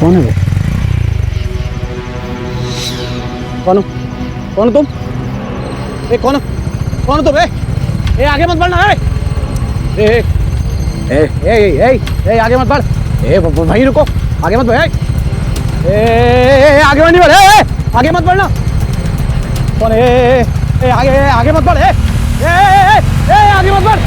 कौन है वो? कौन हो? कौन हो तुम? कौन हो? कौन हो तुम? आगे मत बढ़ना। आगे मत बढ़। भाई रुको, आगे मत बढ़। आगे नहीं बढ़। आगे मत बढ़ना। कौन है? आगे मत बढ़। आगे मत बढ़।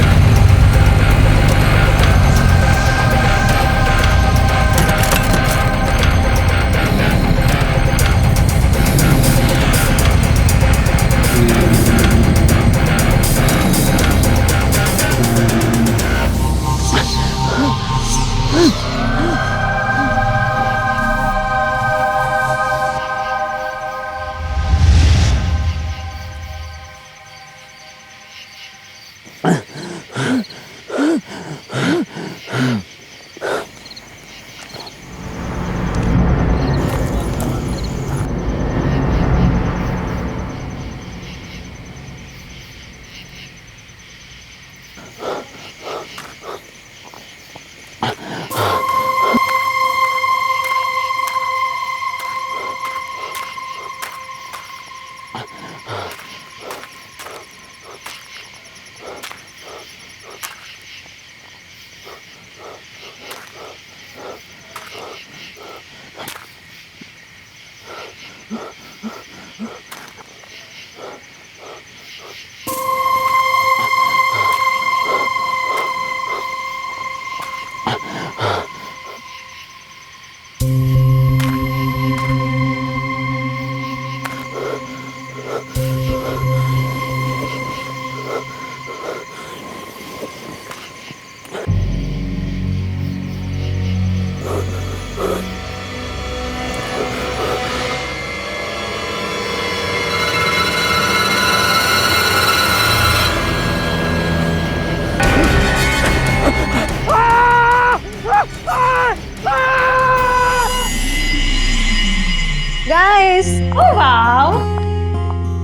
Guys! Oh wow!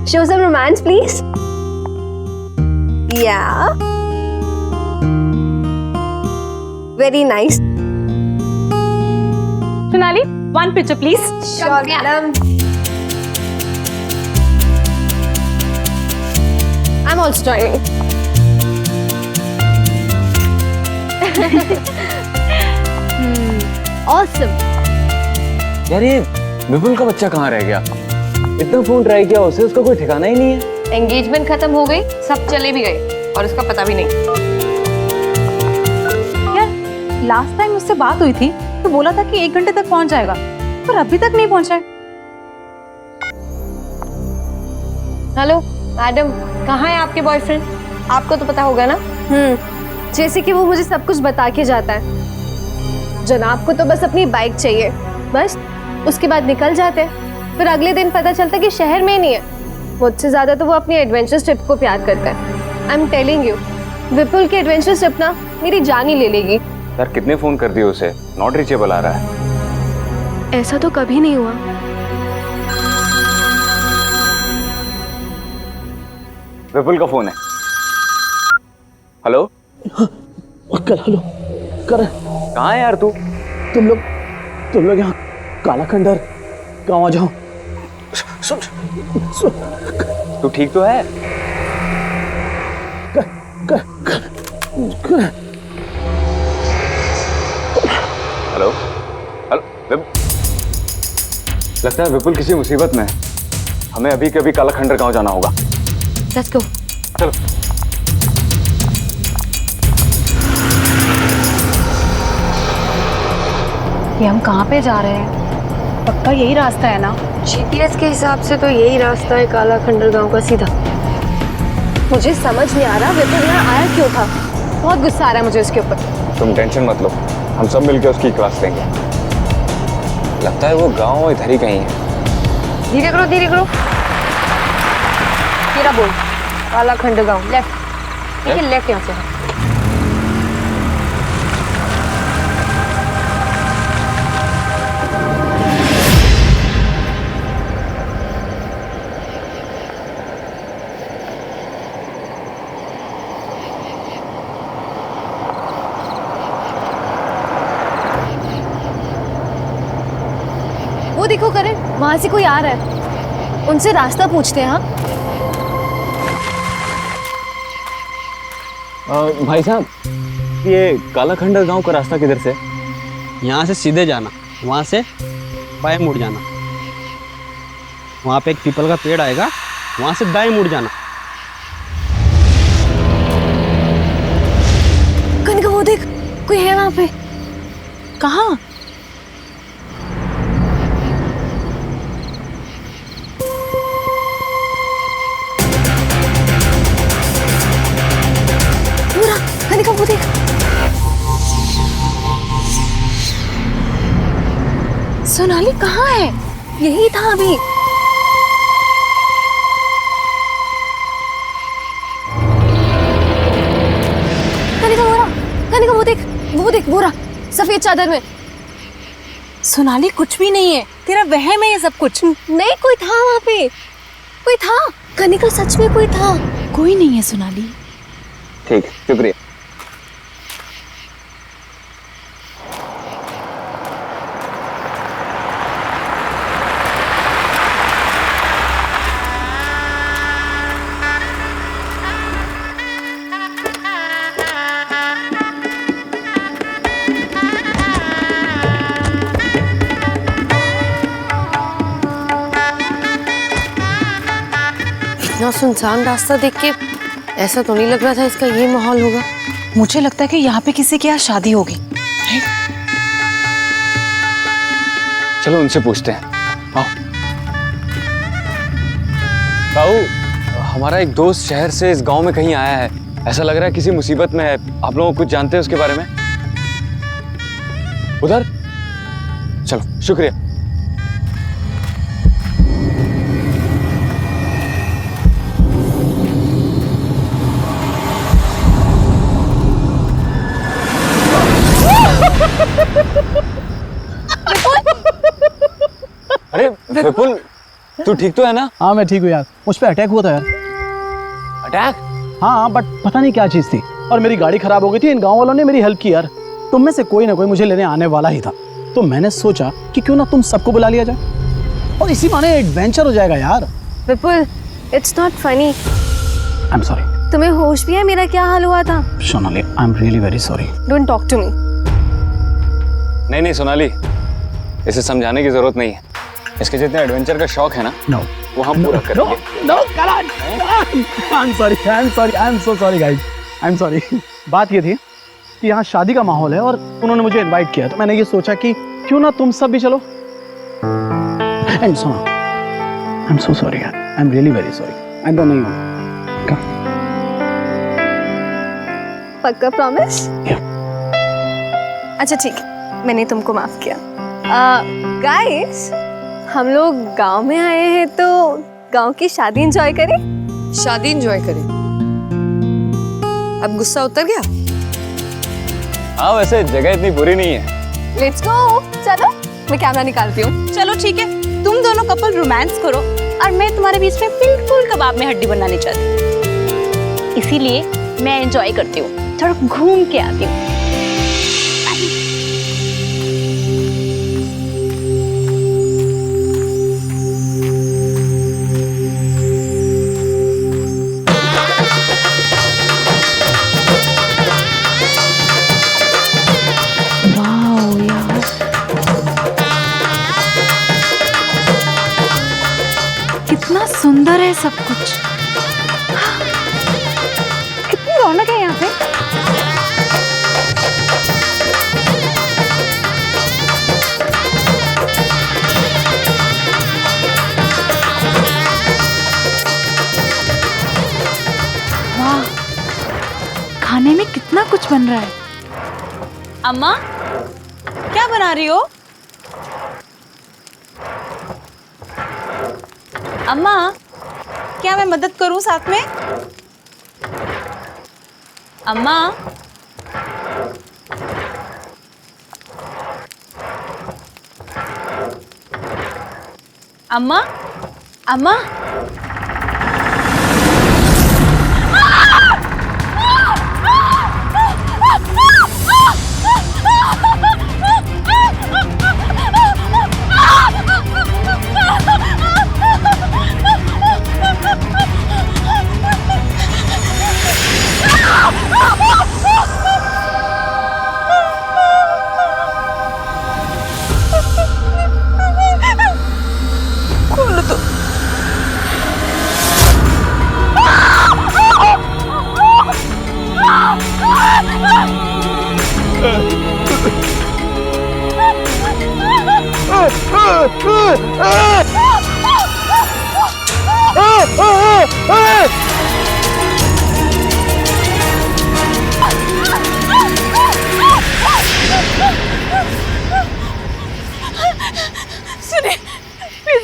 Show some romance, please. Yeah. Very nice. Sonali, one picture please. Sure, madam. I'm also joining. Awesome. यार ये विपुल का बच्चा कहाँ रह गया? इतना फोन ट्राई किया उसे, उसका कोई ठिकाना ही नहीं है। एंगेजमेंट खत्म हो गई, सब चले भी गए और उसका पता भी नहीं। यार लास्ट टाइम उससे बात हुई थी तो बोला था कि 1 घंटे तक पहुंच जाएगा, पर अभी तक नहीं पहुंचा है। हेलो मैडम, कहाँ है आपके बॉयफ्रेंड? आपको तो पता होगा ना। जैसे कि वो मुझे सब कुछ बता के जाता है। जनाब को तो बस अपनी बाइक चाहिए, बस उसके बाद निकल जाते हैं। फिर अगले दिन पता चलता कि शहर में ही नहीं है। मुझसे ज्यादा तो वो अपनी एडवेंचर ट्रिप को प्यार करता है। आई एम टेलिंग यू, विपुल की एडवेंचर ट्रिप ना मेरी जान ही ले लेगी। यार कितने फोन कर दिए उसे, नॉट रीचेबल आ रहा है। ऐसा तो कभी नहीं हुआ। विपुल का फोन है। हेलो हेलो कर, कहाँ है यार तू? तुम लोग यहाँ काला खंडर गाँव आ जाओ। सुन सुन, तू ठीक तो है? हेलो हेलो, लगता है विपुल किसी मुसीबत में है। हमें अभी के अभी काला खंडर गाँव जाना होगा। Let's go. चलो। ये हम कहाँ पे जा रहे हैं? पक्का यही रास्ता है ना? जीपीएस के हिसाब से तो यही रास्ता है काला खंडर गांव का सीधा। मुझे समझ नहीं आ रहा विपुल यहाँ आया क्यों था। बहुत गुस्सा आ रहा है मुझे उसके ऊपर। तुम टेंशन मत लो, हम सब मिलकर उसकी क्लास लेंगे। लगता है वो गांव इधर ही कहीं है। धीरे करो धीरे करो। तेरा बोल, काला खंडर गांव लेफ्ट। ठीक है, लेफ्ट यहाँ से। वहां से कोई आ रहा है, उनसे रास्ता पूछते हैं। हाँ भाई साहब, ये काला खंडर गांव का रास्ता किधर से? यहाँ से सीधे जाना, वहाँ से बाएं मुड़ जाना, वहाँ पे एक पीपल का पेड़ आएगा, वहाँ से दाएं मुड़ जाना। कनिका वो देख, कोई है वहां पे। कहाँ? पूरा कनिका वो देख। सोनाली कहाँ है? यही था अभी। कनिका वो देख बोरा सफेद चादर में। सोनाली कुछ भी नहीं है, तेरा वहम है ये सब कुछ। नहीं, कोई था वहां पे, कोई था। कनिका सच में कोई था। कोई नहीं है सोनाली। ठीक, शुक्रिया। इतना सुनसान रास्ता देख के ऐसा तो नहीं लग रहा था इसका ये माहौल होगा। मुझे लगता है कि यहाँ पे किसी की आज शादी होगी। चलो उनसे पूछते हैं। आओ। ताऊ, हमारा एक दोस्त शहर से इस गांव में कहीं आया है। ऐसा लग रहा है किसी मुसीबत में है। आप लोग कुछ जानते हैं उसके बारे में? उधर चलो, शुक्रिया। अरे विपुल, तू ठीक तो है ना? हाँ मैं ठीक हूँ यार, मुझ पे अटैक हुआ था यार। अटैक? हाँ बट पता नहीं क्या चीज़ थी, और मेरी गाड़ी खराब हो गई थी। इन गांव वालों ने मेरी हेल्प की यार। तुम में से कोई ना कोई मुझे लेने आने वाला ही था, तो मैंने सोचा कि क्यों ना तुम सबको बुला लिया जाए और इसी बहाने एडवेंचर हो जाएगा यार। Vipul, it's not funny. I am sorry. तुम्हें होश भी है मेरा क्या हाल हुआ था? Sonali, I am really very sorry. Don't talk to me. नहीं सोनाली, इसे समझाने की जरूरत नहीं है। इसके जितने एडवेंचर का शौक है ना, नो वो हम पूरा करेंगे। No Karan, I am sorry, I am so sorry guys, I am sorry. बात ये थी कि यहाँ शादी का माहौल है और उन्होंने मुझे इनवाइट किया, तो मैंने ये सोचा कि क्यों ना तुम सब भी चलो। एंड सुनो, आई एम सो सॉरी यार, आई एम रियली वेरी सॉरी। आइंदा नहीं होगा। पक्का प्रॉमिस? अच्छा ठीक है, मैंने तुमको माफ किया। गाइस, हम लोग गांव में आए हैं तो गांव की शादी एंजॉय करें। शादी एंजॉय करें? अब गुस्सा उतर गया? हाँ, वैसे जगह इतनी बुरी नहीं है। Let's go. चलो मैं कैमरा निकालती हूँ। चलो ठीक है, तुम दोनों कपल रोमांस करो और मैं तुम्हारे बीच में बिल्कुल कबाब में हड्डी बनानी चाहती, इसीलिए मैं एंजॉय करती हूँ, थोड़ा घूम के आती हूँ। कितना सुंदर है सब कुछ। कितनी रौनक है यहाँ पे। वाह, खाने में कितना कुछ बन रहा है। अम्मा, क्या बना रही हो? अम्मा, क्या मैं मदद करूं साथ में? अम्मा, अम्मा, अम्मा,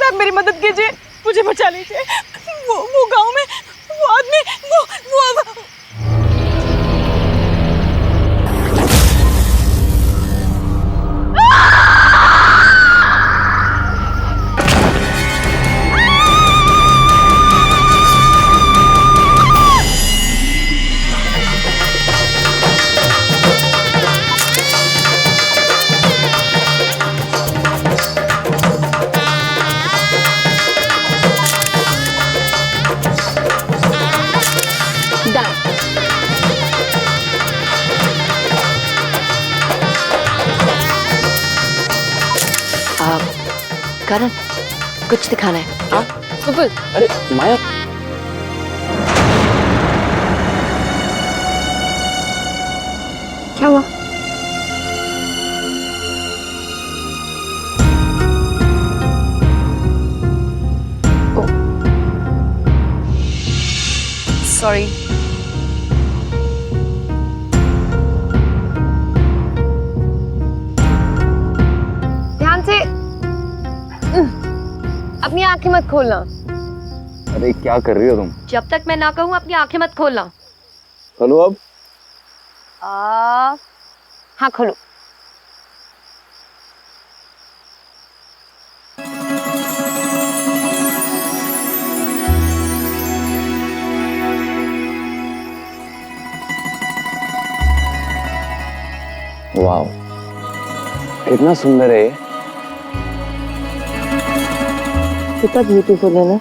आप मेरी मदद कीजिए, मुझे बचा लीजिए। वो गांव में वो आदमी वो करण, कुछ दिखाना है। हाँ सुपुल, अरे माया, क्या हुआ? सॉरी। ध्यान से अपनी आंखें मत खोलना। अरे क्या कर रही हो तुम? जब तक मैं ना कहूँ अपनी आंखें मत खोलना। खोलो अब। हाँ खोलो। वाह, कितना सुंदर है ये। कितना ब्यूटीफुल है ना।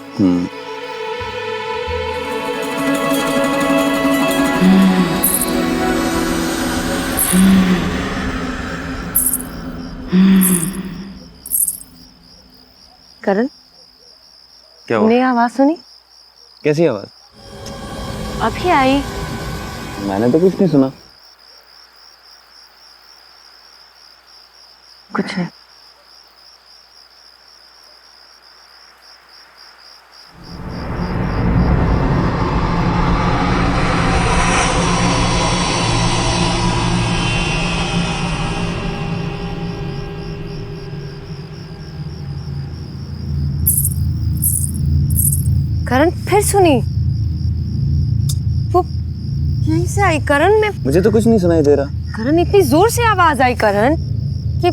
करण, क्या तुमने आवाज सुनी? कैसी आवाज? अभी आई। मैंने तो कुछ नहीं सुना। कुछ नहीं। करण, फिर सुनी। वो यहीं से आई करण। में मुझे तो कुछ नहीं सुनाई दे रहा। करण, इतनी जोर से आवाज आई करण कि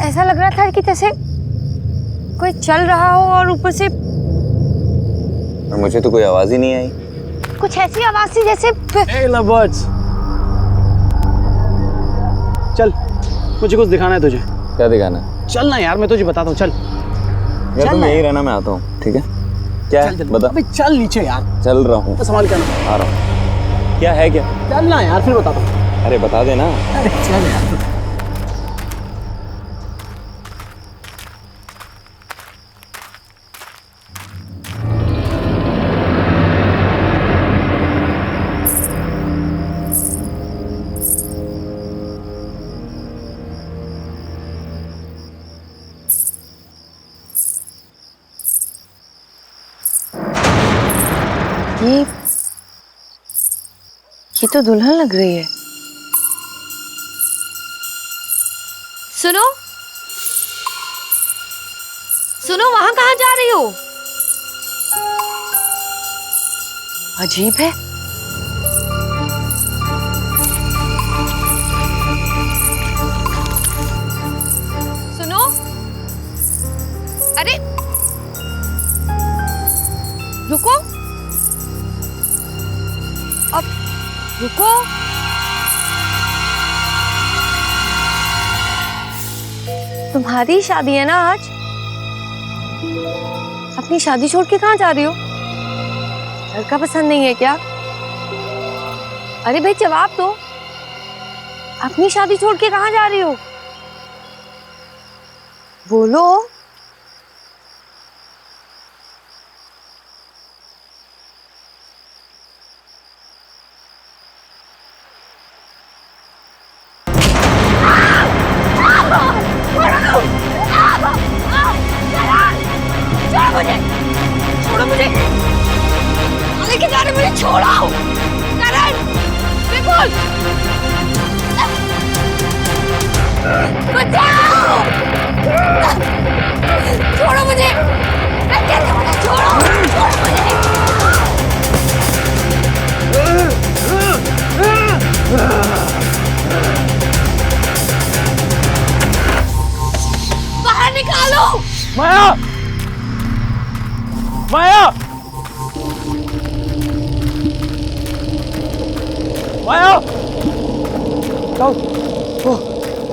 ऐसा लग रहा था कि जैसे कोई चल रहा हो और ऊपर से। और मुझे तो कोई आवाज ही नहीं आई। कुछ ऐसी आवाज थी जैसे। Hey lovebirds, चल, मुझे कुछ दिखाना है तुझे। क्या दिखाना है? चल ना यार, मैं तुझे बताता हूँ। चल यार तुम यही रहना, मैं आता हूँ। ठीक है? क्या है? बता। अबे चल नीचे यार, चल रहा हूँ। संभाल के आना। आ रहा हूँ। क्या है क्या? चल ना यार, फिर बताता हूँ। अरे बता देना। अरे चल यार। ये तो दुल्हन लग रही है। सुनो सुनो, वहां कहाँ जा रही हो? अजीब है। सुनो, अरे रुको, अब रुको। तुम्हारी शादी है ना आज? अपनी शादी छोड़ के कहाँ जा रही हो? लड़का पसंद नहीं है क्या? अरे भाई जवाब दो, अपनी शादी छोड़ के कहाँ जा रही हो? बोलो। छोड़ो मुझे, लेके जा रहे, मुझे छोड़ो। करण, विपुल। बचाओ! छोड़ो मुझे! मैं कहती हूँ ना, छोड़ो मुझे! बाहर निकालो! माया! माया! माया!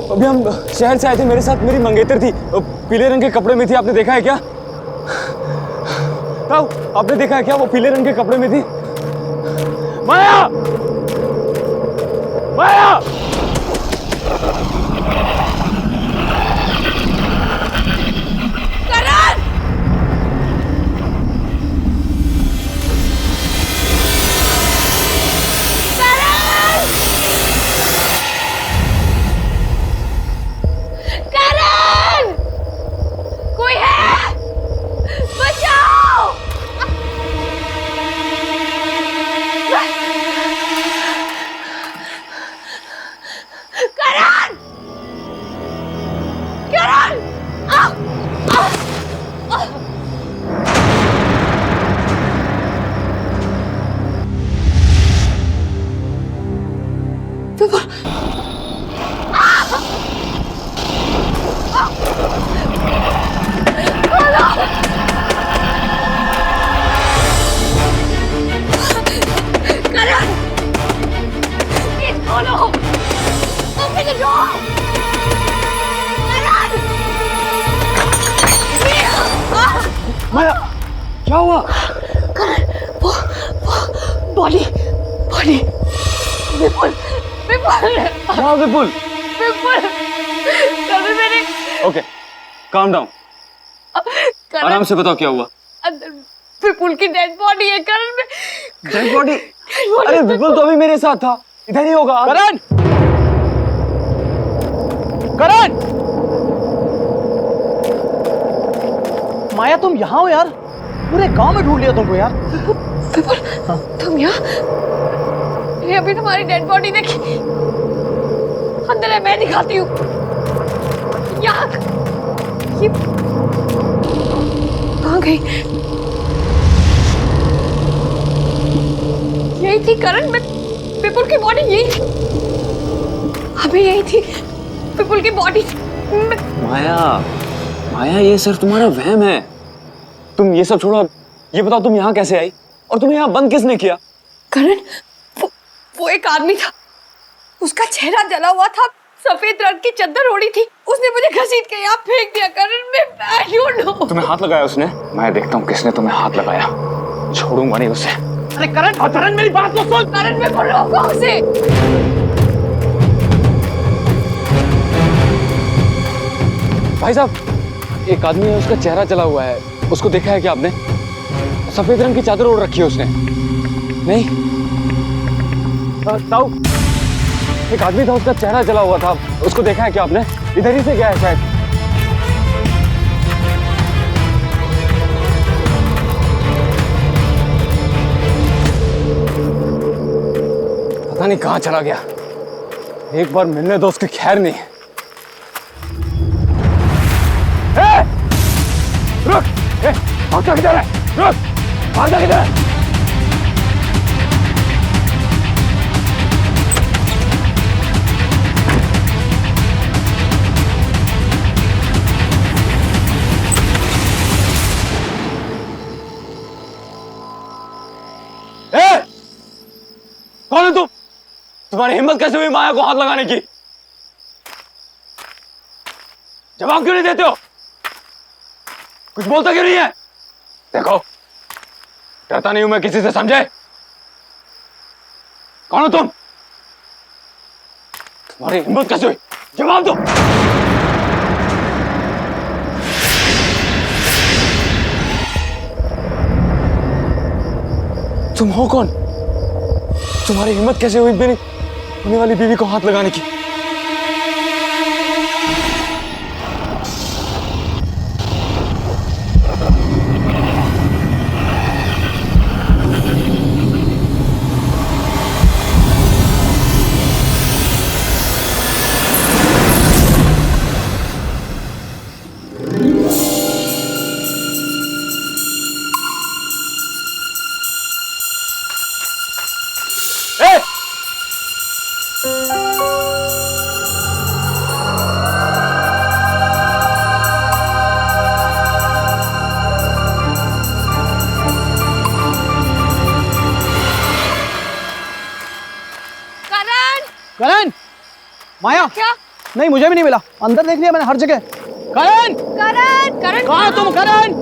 अभी हम शहर से आए थे, मेरे साथ मेरी मंगेतर थी, पीले रंग के कपड़े में थी, आपने देखा है क्या? ताऊ, आपने देखा है क्या, वो पीले रंग के कपड़े में थी? माया! माया! करण! करण! कोई है? बचाओ! करण! करण! आ! करण! Please खोलो! Open the door! करण! माया! क्या हुआ? वो बॉडी विपुल हाँ विपुल। तभी मैंने ओके, काम डाउन, आराम से बताओ क्या हुआ। अंदर विपुल की डेड बॉडी है करण में। Dead body? अरे विपुल तो अभी मेरे साथ था, इधर ही होगा। करण! करण! माया तुम यहाँ हो यार, पूरे गांव में ढूंढ लिया तुमको यार। विपुल तुम यहाँ? ये अभी तुम्हारी डेड बॉडी देखी, अंदर है, मैं दिखाती हूँ। यहाँ ये कहाँ गई? यही थी करण, मैं विपुल की बॉडी यही थी, अभी यही थी विपुल की बॉडी। माया, माया ये सिर्फ तुम्हारा वहम है, तुम ये सब छोड़ो, ये बताओ तुम यहाँ कैसे आई और तुम्हें यहाँ बंद किसने किया? करण वो एक आदमी था, उसका चेहरा जला हुआ था, सफेद रंग की चादर ओढ़ी थी, उसने मुझे घसीट के यहाँ फेंक दिया। करण मैं आई डोंट नो। तुम्हें हाथ लगाया उसने? मैं देखता हूँ किसने तुम्हें हाथ लगाया, छोड़ूंगा नहीं उसे। अरे करण मेरी बात तो सुन। करण मैं बोल रहा हूँ उसे। भाई साहब, एक आदमी है, उसका चेहरा जला हुआ है, उसको देखा है क्या आपने? सफेद रंग की चादर ओढ़ रखी है उसने। नहीं ताऊ, एक आदमी था, उसका चेहरा जला हुआ था, उसको देखा है क्या आपने? इधर ही से गया है शायद। पता नहीं कहाँ चला गया, एक बार मिलने दो, उसकी खैर नहीं। रुक! भागता किधर है? रुक! भागता किधर है? कौन है तुम? तुम्हारी हिम्मत कैसे हुई माया को हाथ लगाने की? जवाब क्यों नहीं देते हो? कुछ बोलता क्यों नहीं है? देखो, डरता नहीं हूं मैं किसी से, समझे? कौन हो तुम? तुम्हारी हिम्मत कैसे हुई? जवाब दो। तुम हो कौन? तुम्हारी हिम्मत कैसे हुई मेरी होने वाली बीवी को हाथ लगाने की? करण, माया, क्या? नहीं मुझे भी नहीं मिला, अंदर देख लिया मैंने हर जगह। करण, करण, करण कहाँ तुम? करण,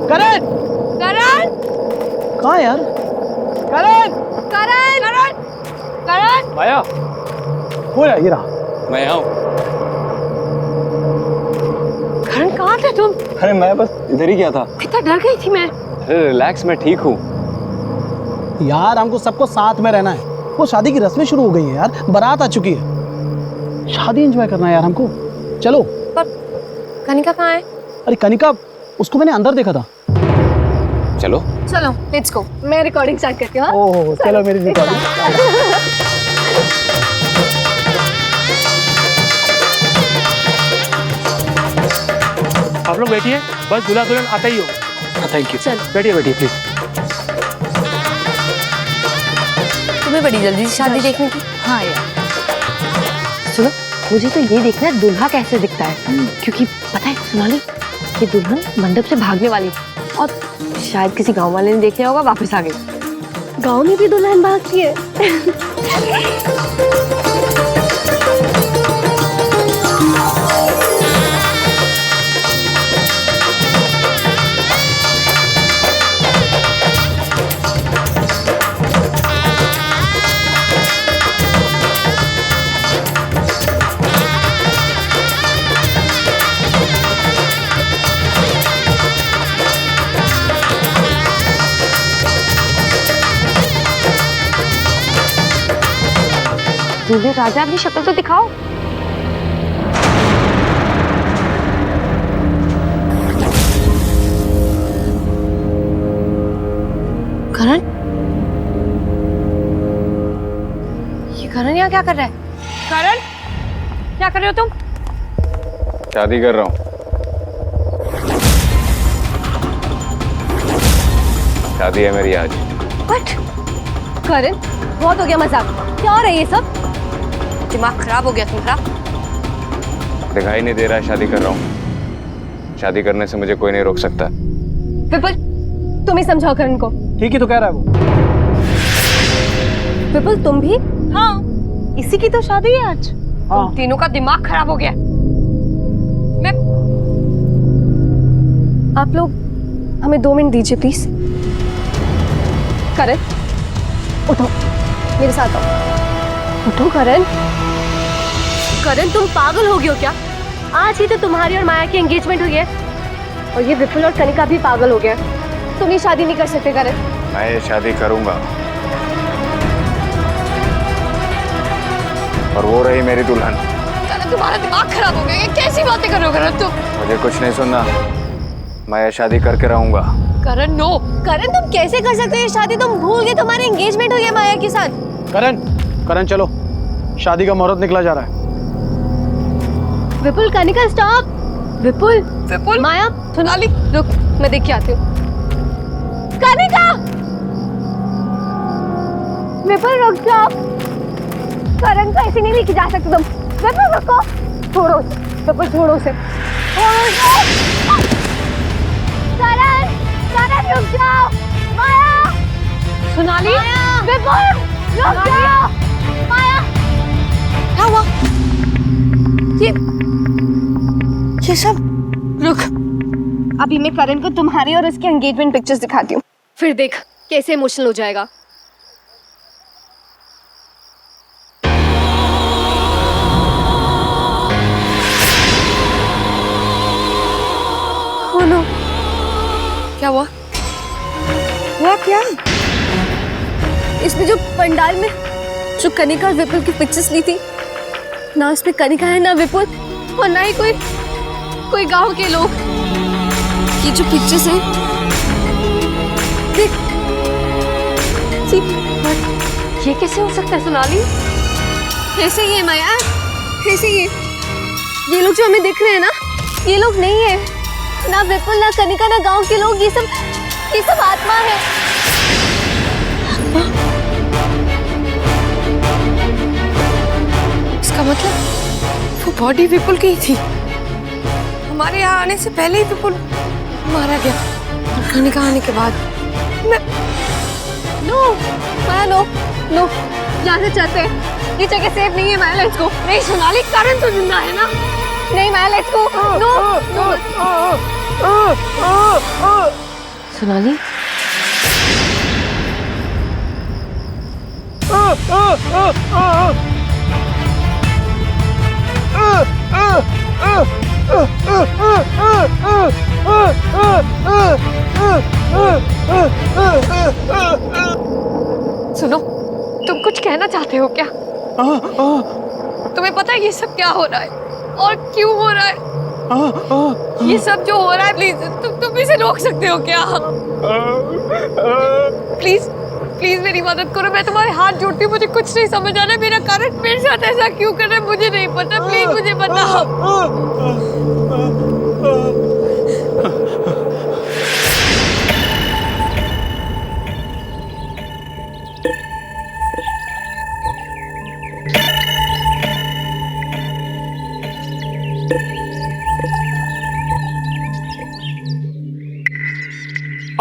करण, करण, कहाँ यार? करण, करण, करण, करण, माया, हो रहा, ये रहा। मैं आऊँ? करण कहाँ थे तुम? अरे मैं बस इधर ही गया था। कितना डर गई थी मैं। अरे रिलैक्स, मैं ठीक हूँ। यार हमको सबको साथ में रहना है। वो शादी की रस्में शुरू हो गई है यार, बारात आ चुकी है, शादी एंजॉय करना है यार हमको। चलो। पर कनिका कहाँ है? अरे कनिका, उसको मैंने अंदर देखा था। चलो। चलो लेट्स गो, मैं रिकॉर्डिंग स्टार्ट करती हूँ। ओह चलो मेरी रिकॉर्डिंग। आप लोग बैठिए, बस दूल्हा दुल्हन आता ही हो। Thank you. चलो। बैठिए बैठिए प्लीज। तुम्हें बड़ी जल्दी से शादी देखने की? हाँ यार, सुनो, मुझे तो ये देखना है दूल्हा कैसे दिखता है, क्योंकि पता है सोनाली, ये दुल्हन मंडप से भागने वाली थी और शायद किसी गांव वाले ने देख लिया होगा, वापस आ गई। गांव में भी दुल्हन भागती है। दूल्हे राजा, अपनी शक्ल तो दिखाओ। करण, ये करण यहाँ क्या कर रहा है? करण, क्या कर रहे हो तुम? शादी कर रहा हूँ। शादी है मेरी आज। व्हाट? करण, बहुत हो गया मजाक। क्या हो रहा है ये सब? दिमाग खराब हो गया तुम्हारा? दिखाई नहीं दे रहा है शादी कर रहा हूँ। शादी करने से मुझे कोई नहीं रोक सकता। विपुल, तुम ही समझाओ करण को। ठीक ही तो कह रहा है वो। विपुल तुम भी? हाँ, इसी की तो शादी है आज। हाँ। तीनों का दिमाग खराब हो गया। मैं आप लोग हमें 2 मिनट दीजिए प्लीज। करण, उठो, मेरे साथ आओ। उठो करण। करण, तुम पागल हो गए हो क्या? आज ही तो तुम्हारी और माया की एंगेजमेंट हुई है और ये विपुल और कनिका भी पागल हो गया। तुम ये शादी नहीं कर सकते करण। मैं ये शादी करूंगा और वो रही मेरी दुल्हन। करण, तुम्हारा दिमाग खराब हो गया। ये कैसी बातें कर रहे हो करण तुम? मुझे कुछ नहीं सुनना, मैं ये शादी करके रहूंगा। करण नो। करण, तुम कैसे कर सकते हो ये शादी? तुम भूल गए तुम्हारी एंगेजमेंट हुई है माया के साथ। करण, करण चलो, शादी का मुहूर्त निकला जा रहा है। विपुल, कनिका स्टॉप। विपुल, विपुल, माया, सोनाली, रुक, मैं देख के आती हूँ। कनिका! विपुल रुक जाओ। करण को ऐसे नहीं लेके जा सकते तुम। विपुल रुको। छोड़ो उसे। विपुल छोड़ो उसे। छोड़ो उसे। करण, करण रुक जाओ। माया, सोनाली, विपुल रुक जाओ। माया, क्या हुआ? ये सब रुक। अभी मैं करण को तुम्हारी और उसकी एंगेजमेंट पिक्चर्स दिखाती हूँ, फिर देख कैसे इमोशनल हो जाएगा। Oh no! क्या हुआ? हुआ क्या? इसमें जो पंडाल में जो कनिका और विपुल की पिक्चर्स ली थी, ना उसमें कनिका है ना विपुल और ना ही कोई गांव के लोग। ये जो पिक्चर्स हैं, देख। ये कैसे हो सकता है सोनाली? ऐसे ही है माया, ऐसे ही है। ये लोग जो हमें दिख रहे हैं ना, ये लोग नहीं है। ना विपुल, ना कनिका, ना गांव के लोग। ये सब आत्मा है। इसका मतलब वो बॉडी विपुल की ही थी। हमारे यहाँ आने से पहले ही विपुल मारा गया और कनिका आने के बाद। मैं नो माया, नो नो, यहाँ से चलते हैं, ये जगह सेफ नहीं है माया, लेट्स गो। नहीं सोनाली, करण तो जिंदा है ना? नहीं माया, लेट्स गो। नो सोनाली सुनो, तुम कुछ कहना चाहते हो क्या? तुम्हें पता है ये सब क्या हो रहा है और क्यों हो रहा है? ये सब जो हो रहा है, प्लीज तुम इसे रोक सकते हो क्या? प्लीज प्लीज मेरी मदद करो, मैं तुम्हारे हाथ जोड़ती हूँ। मुझे कुछ नहीं समझ आ रहा है, मेरा कारण मेरे साथ ऐसा क्यों कर रहा है मुझे नहीं पता। प्लीज मुझे बताओ।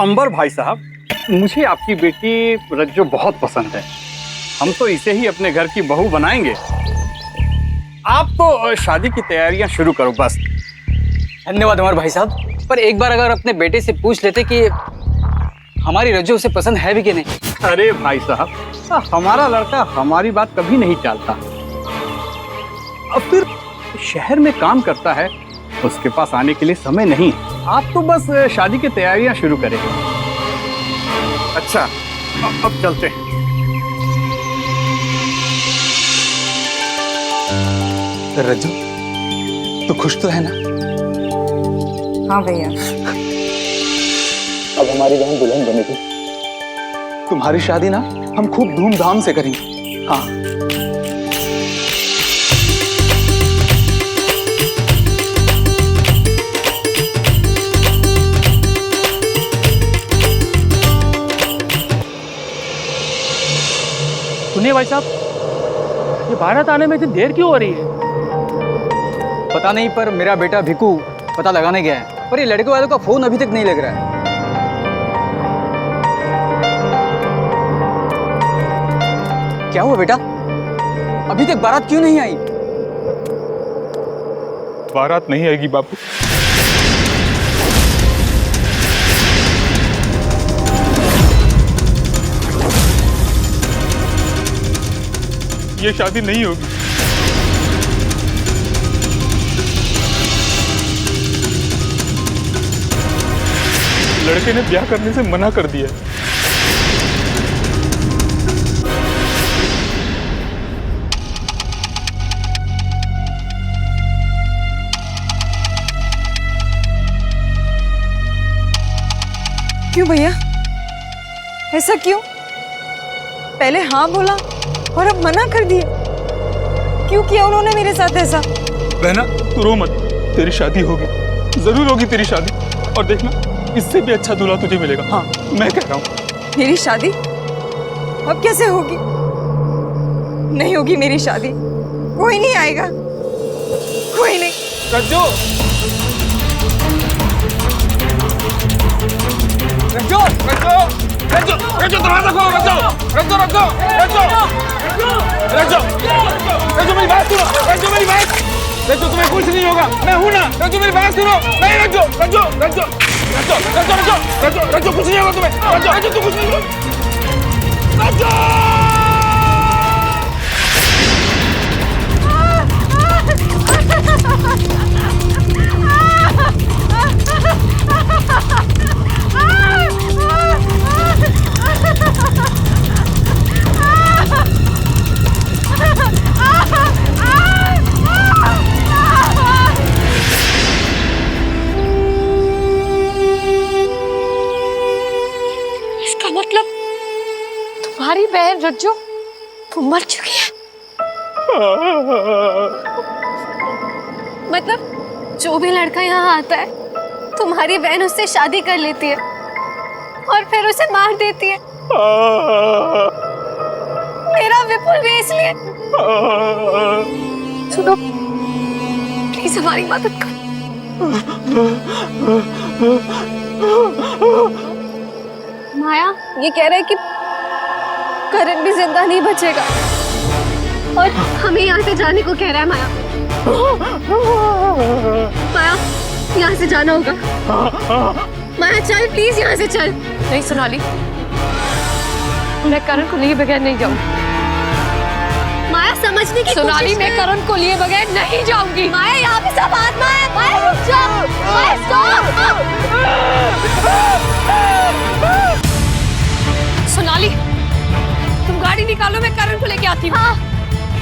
अंबर भाई साहब, मुझे आपकी बेटी रज्जो बहुत पसंद है। हम तो इसे ही अपने घर की बहू बनाएंगे। आप तो शादी की तैयारियां शुरू करो बस। धन्यवाद अमर भाई साहब, पर एक बार अगर अपने बेटे से पूछ लेते कि हमारी रज्जो उसे पसंद है भी कि नहीं। अरे भाई साहब, हमारा लड़का हमारी बात कभी नहीं टालता। अब फिर शहर में काम करता है, उसके पास आने के लिए समय नहीं। आप तो बस शादी की तैयारियां शुरू करें। अच्छा, अब चलते हैं। रज्जू, तू खुश तो है ना? हाँ भैया। अब हमारी बहन दुल्हन बनेगी। तुम्हारी शादी ना हम खूब धूमधाम से करेंगे। हाँ। सुनिए भाई साहब, ये भारत आने में इतनी देर क्यों हो रही है? पता नहीं, पर मेरा बेटा भिकू पता लगाने गया है, पर ये लड़के वालों का फोन अभी तक नहीं लग रहा है। क्या हुआ बेटा, अभी तक बारात क्यों नहीं आई? बारात नहीं आएगी बापू। ये शादी नहीं होगी। लड़के ने ब्याह करने से मना कर दिया। क्यों भैया, ऐसा क्यों? पहले हाँ बोला और अब मना कर दिया। क्यों किया उन्होंने मेरे साथ ऐसा? बहना तू रो मत, तेरी शादी होगी, जरूर होगी तेरी शादी। और देखना, इससे भी अच्छा दूल्हा तुझे मिलेगा। हाँ, मैं कह रहा हूँ। मेरी शादी अब कैसे होगी? नहीं होगी मेरी शादी, कोई नहीं आएगा, कोई नहीं। रज्जो, रज्जो, रज्जो, रज्जो, रज्जो, दरवाजा खोलो। रज्जो, रज्जो, रज्जो, रज्जो, रज्जो, रज्जो, मेरी बात सुनो। रज्जो, मेरी बात। रज्जो, तुम्हें कुछ नहीं होगा, मैं हूं ना। रज्जो, मेरी बात सुनो। नहीं रज्जो, रज्जो, रज्जो, रज्जो, रज्जो, रज्जो, रज्जो, रज्जो, कुछ नहीं होगा तुम्हें। रज्जो, रज्जो, तू कुछ नहीं होगा। रज्जो! इसका मतलब तुम्हारी बहन रज्जो वो मर चुकी है? मतलब जो भी लड़का यहाँ आता है तुम्हारी बहन उससे शादी कर लेती है और फिर उसे मार देती है। मेरा विपुल भी इसलिए। सुनो, प्लीज हमारी मदद करो। माया ये कह रहा है कि करण भी जिंदा नहीं बचेगा। और हमें यहाँ से जाने को कह रहा है माया। माया, यहाँ से जाना होगा। माया चल, प्लीज यहाँ से चल। नहीं सोनाली, मैं करण को लिए बगैर नहीं जाऊंगी। माया समझने की सोनाली, मैं करण को लिए बगैर नहीं जाऊंगी। माया यहाँ पे सब आत्मा है। माया रुक जा। माया स्टॉप। सोनाली, तुम गाड़ी निकालो, मैं करण को लेके आती हूँ। हाँ,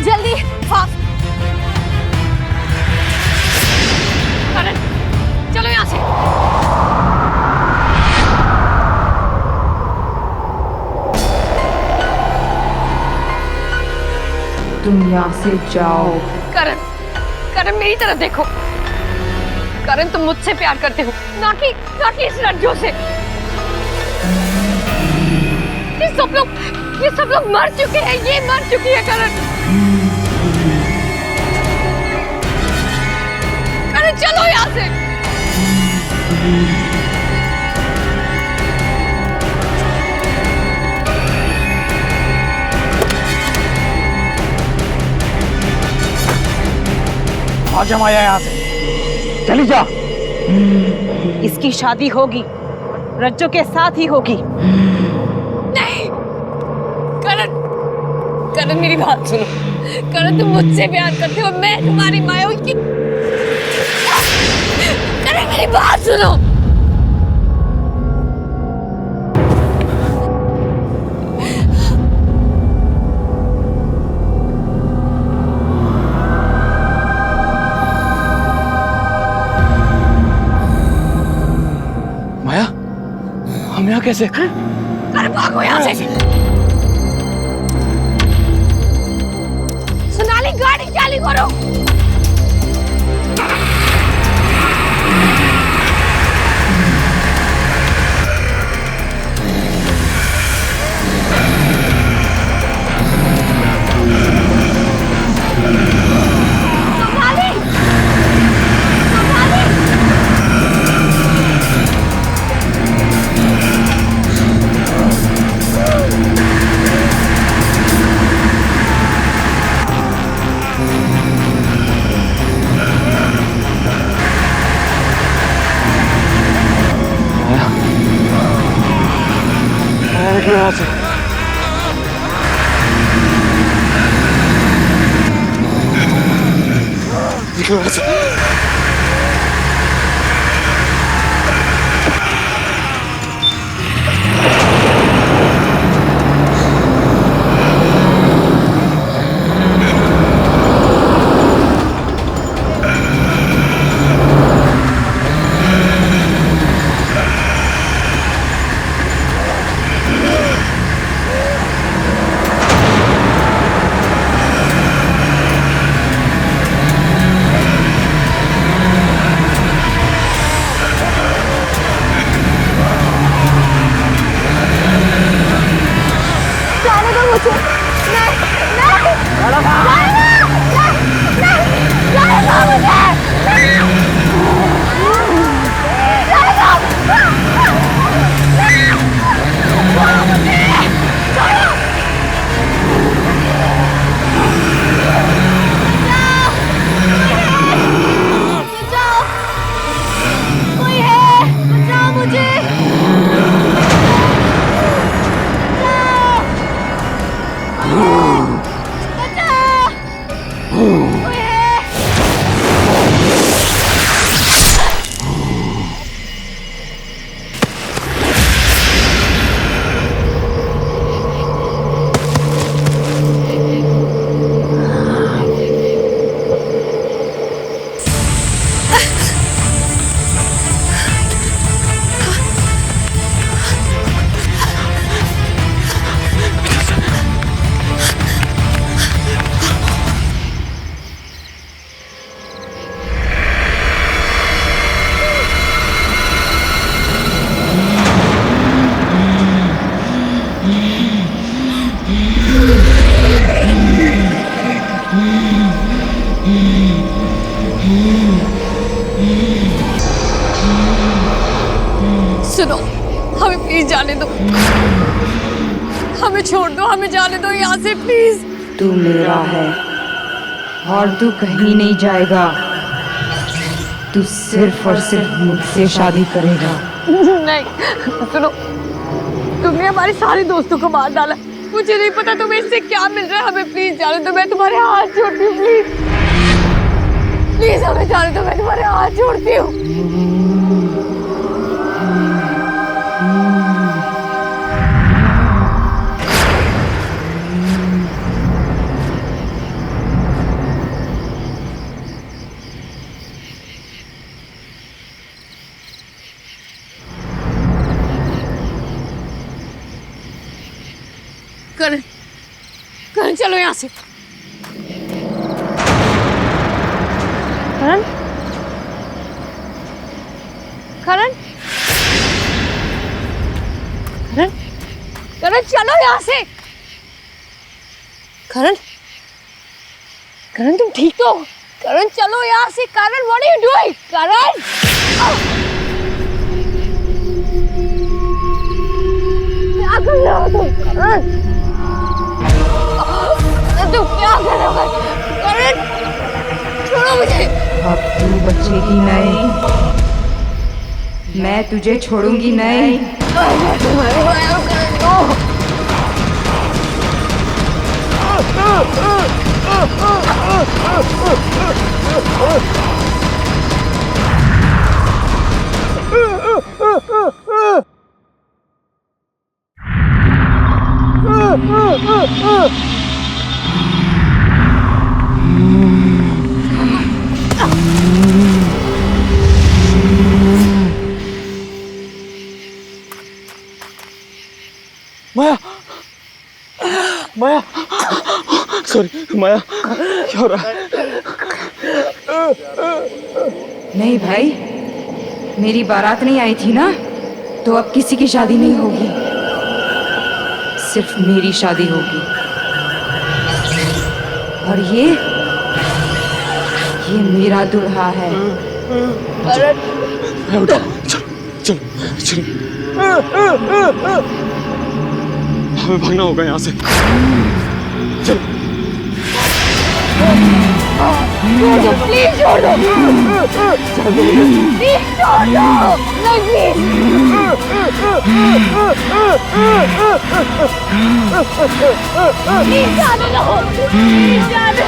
जल्दी। फास्ट। करण, चलो यहाँ से। तुम यहाँ से जाओ। करण, करण मेरी तरफ देखो। करण, तुम मुझसे प्यार करते हो, ना कि इस लड़कियों से। ये सब लोग मर चुके हैं, ये मर चुकी है करण। करण चलो यहाँ से। आजा माया यहाँ से, चली जा। इसकी शादी होगी, रज्जो के साथ ही होगी। नहीं करण, करण मेरी बात सुनो। करण, तुम मुझसे प्यार करते हो, मैं तुम्हारी माँ हूँ। करण मेरी बात सुनो। माया, हम यहाँ कैसे? करण भागो यहाँ से। सोनाली, गाड़ी चालू करो। यहाँ से सुनो, हमें प्लीज जाने दो, हमें छोड़ दो, हमें जाने दो यहाँ से प्लीज। तू मेरा है और तू कहीं नहीं जाएगा। तू सिर्फ और सिर्फ मुझसे शादी करेगा। नहीं सुनो, तुमने हमारे सारे दोस्तों को मार डाला। मुझे नहीं पता तुम्हें इससे क्या मिल रहा है। हमें प्लीज जाने दो, मैं तुम्हारे हाथ जोड़ती हूँ। प्लीज प्लीज हमें जाने दो, मैं तुम्हारे हाथ जोड़ती हूँ। करण, करण चलो यहाँ से। करण, करण, करण, करण चलो यहाँ से। करण, करण तुम ठीक तो हो? करण चलो यहाँ से। करण व्हाट आर यू डूइंग? करण क्या कर रहे हो तुम? करण तुम क्या कर रहे हो? करण छोड़ो मुझे। अब तू बचेगी नहीं, मैं तुझे छोड़ूंगी नहीं। माया, माया, सॉरी माया, क्या हो रहा है? नहीं भाई, मेरी बारात नहीं आई थी ना, तो अब किसी की शादी नहीं होगी, सिर्फ मेरी शादी होगी। और ये मेरा दूल्हा है। उठो, चलो चलो चलो, हमें भागना होगा यहाँ से। चलो प्लीज छोड़ दो, प्लीज छोड़ दो, नहीं प्लीज जाने दो, प्लीज जाने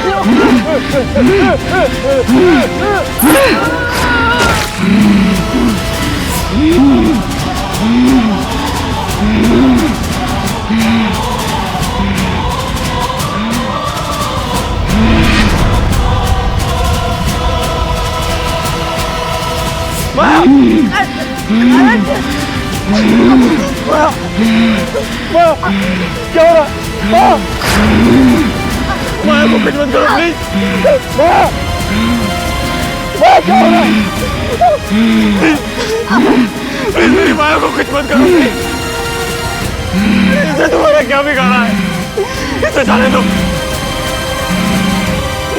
क्या हो रहा है? माया को कुछ मत करो प्लीज। माया, माया क्या हो रहा है? प्लीज मेरी माया को कुछ मत करो प्लीज। इसे तुम्हारा क्या बिगाड़ा है? इसे जाने दो,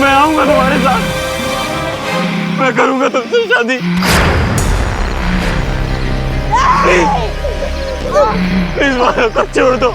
मैं आऊंगा तुम्हारे साथ, मैं करूंगा तुमसे शादी। प्लीज माया को छोड़ दो।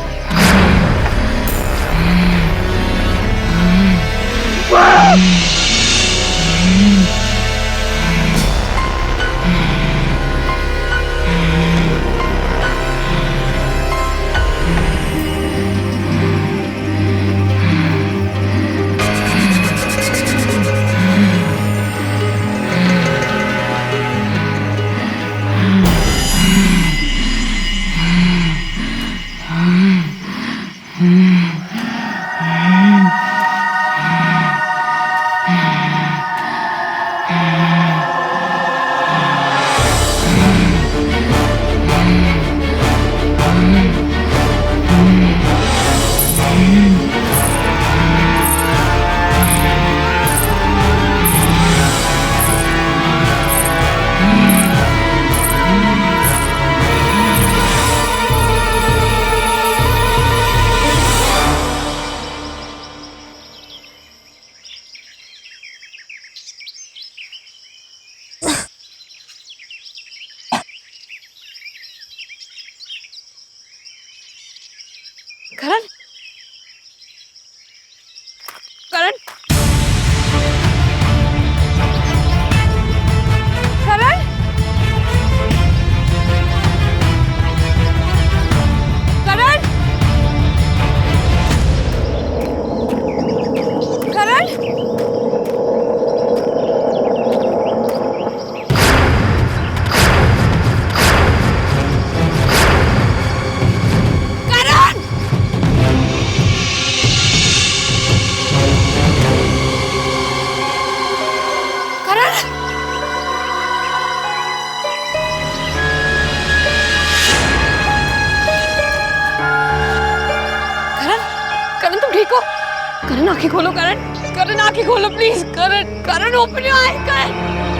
करण, करण तुम ठीक हो? करण आंखें खोलो, करण, करण आंखें खोलो please, Karan, Karan open your eyes, Karan.